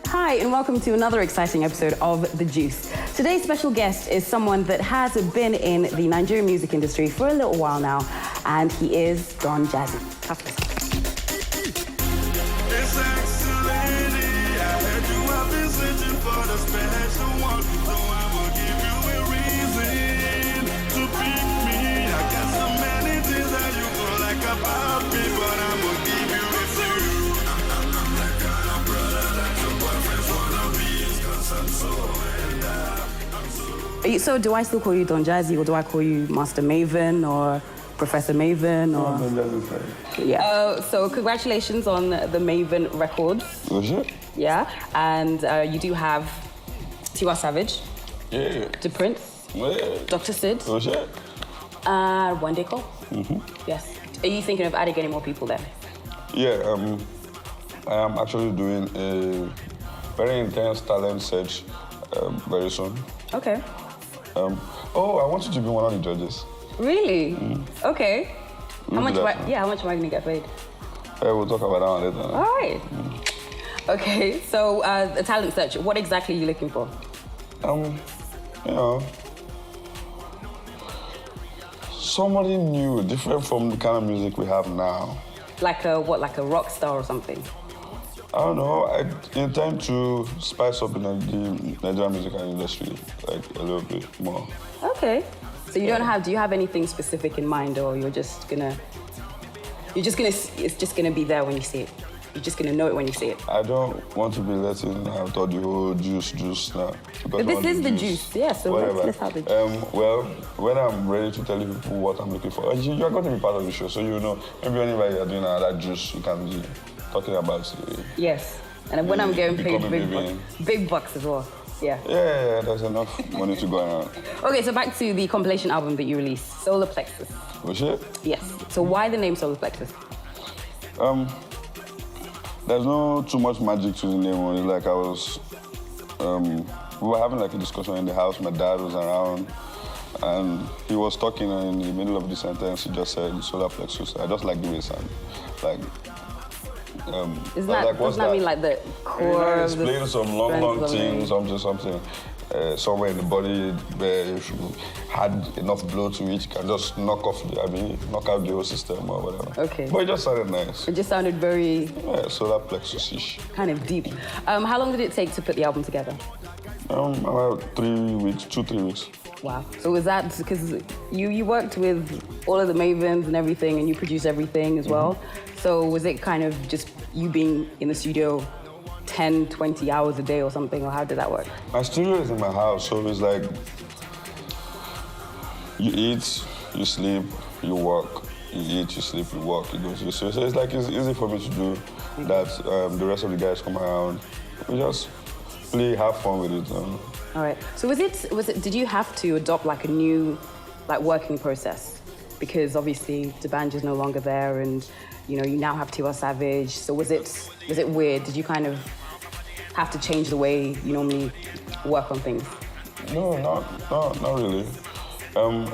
Hi, and welcome to another exciting episode of The Juice. Today's special guest is someone that has been in the Nigerian music industry for a little while now, and he is Don Jazzy. So do I still call you Don Jazzy, or do I call you Master Mavin or Professor Mavin? Or... No, Don Jazzy. Yeah. So congratulations on the Mavin Records. Was it? Yeah. And you do have Tiwa Savage. Yeah. The Prince. Yeah. Dr. Sid. Was it? One Day Cole. Yes. Are you thinking of adding any more people there? Yeah. I am actually doing a very intense talent search very soon. Okay. I want you to be one of the judges. Really? Okay. How much am I going to get paid? We'll talk about that one later. All right. Okay, so the talent search, what exactly are you looking for? Somebody new, different from the kind of music we have now. Like a rock star or something? I don't know. I intend to spice up in the Nigerian music industry, like a little bit more. Okay. So you don't have, do you have anything specific in mind, or it's just gonna be there when you see it? You're just gonna know it when you see it? I don't want to be letting out all the whole juice now. But this is the juice, yeah, so let's have it. Well, when I'm ready to tell you people what I'm looking for, you're going to be part of the show, so you know, maybe whenever you're doing that juice, you can be talking about yes, and when I'm getting paid big bucks as well. Yeah. Yeah, there's enough money to go around. Okay, so back to the compilation album that you released, Solar Plexus. Was it? Yes. So why the name Solar Plexus? There's no too much magic to the name. It's like we were having like a discussion in the house. My dad was around, and he was talking, and in the middle of the sentence, he just said Solar Plexus. I just like the way it sounded. Like, doesn't that mean like the core? Explain some long things, something. Somewhere in the body where if you had enough blow to it, you can just knock out the whole system or whatever. Okay. But it just sounded nice. It just sounded very... Yeah, Solar Plexus-ish. Kind of deep. How long did it take to put the album together? About 3 weeks, 2-3 weeks. Wow. So was that because you worked with all of the Mavins and everything, and you produce everything as well? So was it kind of just you being in the studio 10, 20 hours a day or something, or how did that work? My studio is in my house, so it's like you eat, you sleep, you work. You eat, you sleep, you work, you go to the studio. So it's like it's easy for me to do that. The rest of the guys come around. We just play, have fun with it. All right. So did you have to adopt like a new working process? Because obviously the band is no longer there, and you now have Tiwa Savage. So was it weird? Did you kind of have to change the way you normally work on things? No, not really.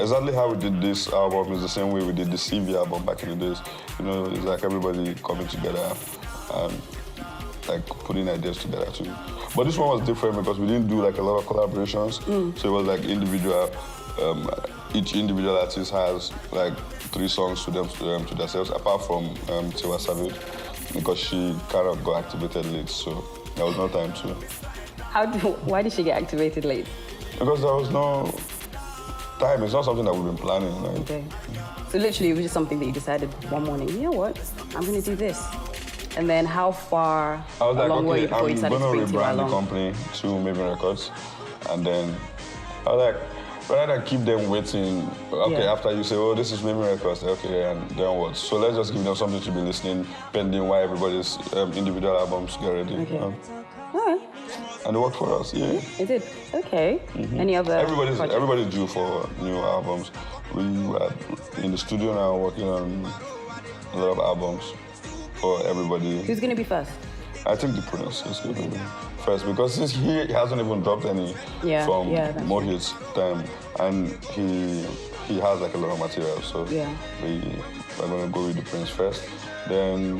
Exactly how we did this album is the same way we did the CV album back in the days. It's like everybody coming together and like putting ideas together too. But this one was different because we didn't do like a lot of collaborations. So it was like individual. Each individual artist has like 3 songs to themselves, apart from Tiwa Savage, because she kind of got activated late, so there was no time to. Why did she get activated late? Because there was no time. It's not something that we've been planning. Okay. So literally, it was just something that you decided one morning. You know what? I'm going to do this. And then how far along were you before you decided to bring Tiwa along? I'm going to rebrand the company to Mavin Records, and then I was like, rather than keep them waiting, after you say, oh, this is Mavin Records, okay, and then what? So let's just give them something to be listening, pending while everybody's individual albums get ready. Okay. All right. And it worked for us, yeah. It did? Okay. Any other Everybody's due for new albums. We are in the studio now working on a lot of albums for everybody. Who's going to be first? I think the Prince is going to be first because since he hasn't even dropped any from Mohit's time, and he has like a lot of material, so we're going to go with the Prince first. Then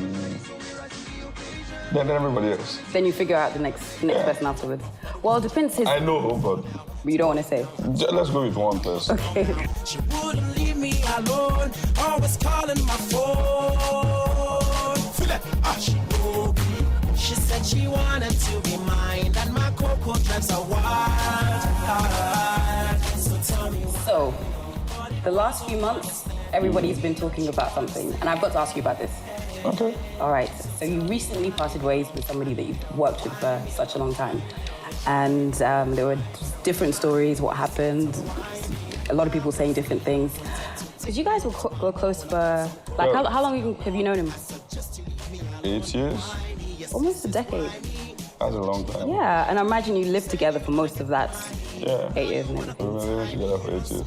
Then everybody else. Then you figure out the next person afterwards. Well, it depends. I know, but you don't want to say. Let's go with one person. Okay. She wouldn't leave me alone. Always calling my phone. Feel that? She broke me. She said she wanted to be mine, and my cocoa drives her wild. So tell me. So, the last few months, everybody's been talking about something, and I've got to ask you about this. Okay. All right. So you recently parted ways with somebody that you've worked with for such a long time, and there were different stories. What happened? A lot of people saying different things. Because you guys were close for like how long have you known him? 8 years. Almost a decade. That's a long time. Yeah, and I imagine you lived together for most of that. Yeah. 8 years and everything. We've been living together for 8 years.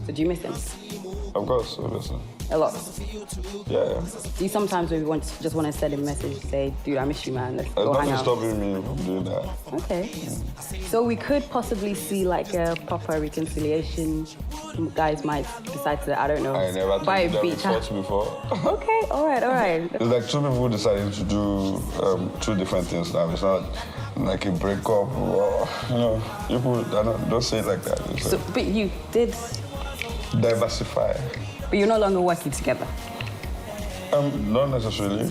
So do you miss him? Of course, obviously. A lot. Yeah. Do you sometimes maybe just want to send him a message, say, dude, I miss you, man. Let's go hang There's out. nothing stopping me from doing that. Okay. So we could possibly see like a proper reconciliation. Some guys might decide to, I don't know, I never buy a think that we beach. fought before. Okay, all right. It's like two people deciding to do two different things now. It's not like a breakup or, people don't say it like that. It's So, but you did, diversify. but you're no longer working together. Not necessarily.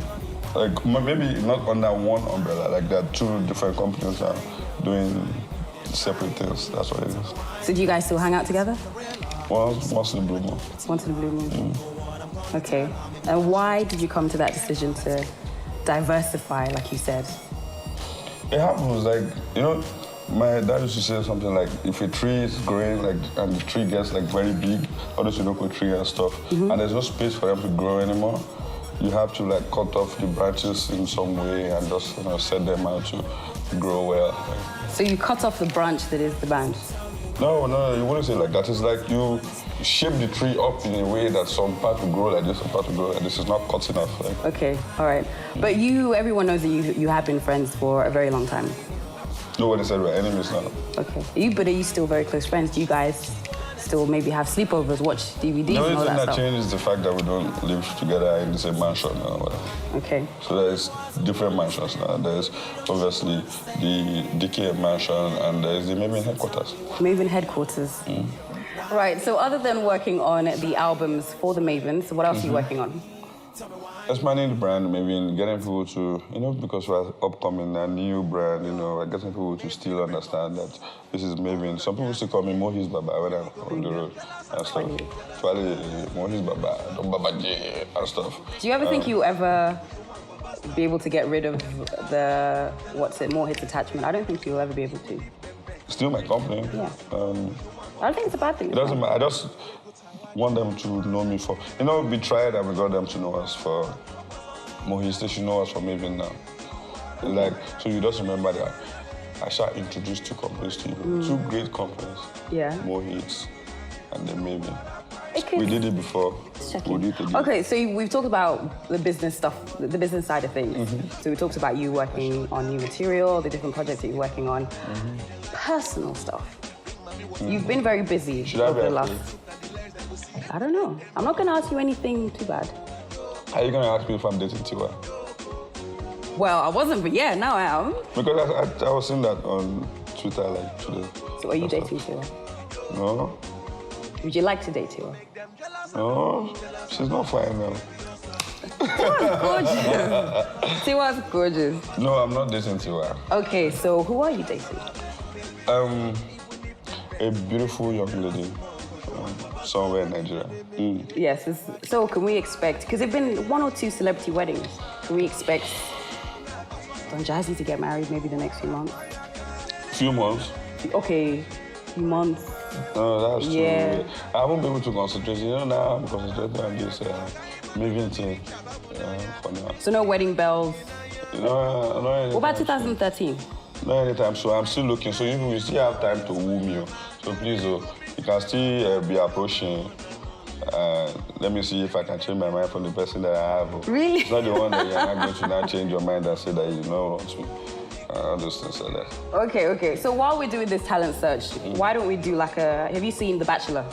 Like maybe not under one umbrella. Like there are two different companies that are doing separate things. That's what it is. So do you guys still hang out together? Once in a blue moon. Once in a blue moon. Okay. And why did you come to that decision to diversify, like you said? It happens, like, my dad used to say something like, if a tree is growing, like, and the tree gets, like, very big, all this Sudoku tree and stuff, and there's no space for them to grow anymore, you have to, like, cut off the branches in some way and just, set them out to grow well. So you cut off the branch that is the branch? No, you wouldn't say like that. It's like you shape the tree up in a way that some part will grow like this, some part will grow like this. It's not cutting off. Like. Okay, all right. But everyone knows that you have been friends for a very long time. Nobody said we're enemies now. Okay. But are you still very close friends? Do you guys still maybe have sleepovers, watch DVDs The and only all thing that that stuff? changes is the fact that we don't live together in the same mansion or whatever. Okay. So there's different mansions now. There's obviously the DK mansion and there's the Mavin headquarters. Mavin headquarters. Right, so other than working on the albums for the Mavins, what else are you working on? Expanding the brand, maybe getting people to, because we're upcoming, a new brand, getting people to still understand that this is Mavin. Some people still call me Mohis Baba when I'm on the road and stuff. Actually, Mohis Baba, Don Baba J and stuff. Do you ever think you'll ever be able to get rid of the, more hits attachment? I don't think you'll ever be able to. Still my company. Yeah. I don't think it's a bad thing. It doesn't matter. I just want them to know me for, we tried and we got them to know us for Mohis. They should know us for Mavin now. Like, so you just remember that I shall introduce two companies to you, two great companies. Yeah. Mohis and then Mavin. Okay. We did it before. We'll do it again. Okay, so we've talked about the business stuff, the business side of things. So we talked about you working on new material, the different projects that you're working on. Personal stuff. You've been very busy over the last. I don't know. I'm not going to ask you anything too bad. Are you going to ask me if I'm dating Tiwa? Well, I wasn't, but yeah, now I am. Because I was seeing that on Twitter like today. So are you dating Tiwa? No. Would you like to date Tiwa? No, she's not fine now. Tiwa's gorgeous. Tiwa's gorgeous. No, I'm not dating Tiwa. Okay, so who are you dating? A beautiful young lady somewhere in Nigeria. Yes, so can we expect, because there have been 1 or 2 celebrity weddings, can we expect Don Jazzy to get married maybe the next few months? Few months? Okay, few months. No, that's true. Yeah. I won't be able to concentrate. Now I'm concentrating on this Mavin thing for now. So no wedding bells? No, What about 2013? Not anytime, so I'm still looking. So you still have time to woo me. So please, you can still be approaching. Let me see if I can change my mind from the person that I have. Really? It's not the one that you're not going to now change your mind and say that you don't want to. All those things like that. Okay. So while we're doing this talent search, why don't we do like have you seen The Bachelor?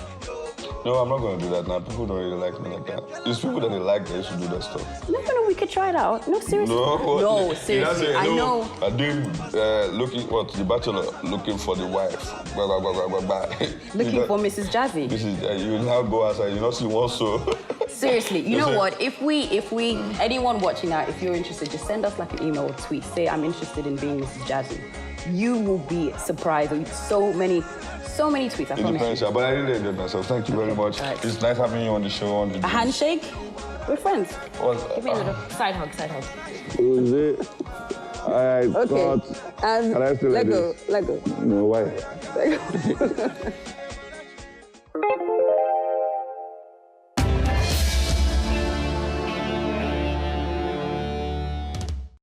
No, I'm not going to do that now. People don't really like me like that. It's people that they like that should do that stuff. No, we could try it out. No, seriously. No, Seriously. I know. I'm doing, The Bachelor, looking for the wife. Blah, blah, blah, blah, blah. Looking for Mrs. Jazzy. You will now go outside, you not see one soul. Seriously, you know what? If we, anyone watching out, if you're interested, just send us like an email or tweet. Say, I'm interested in being Mrs. Jazzy. You will be surprised with so many tweets, I promise you. But I really enjoyed myself. Thank you very much. Right. It's nice having you on the show. A handshake? We're friends. Give me a little side hug. Was it? I Okay. thought... And Can I still let go. No, why?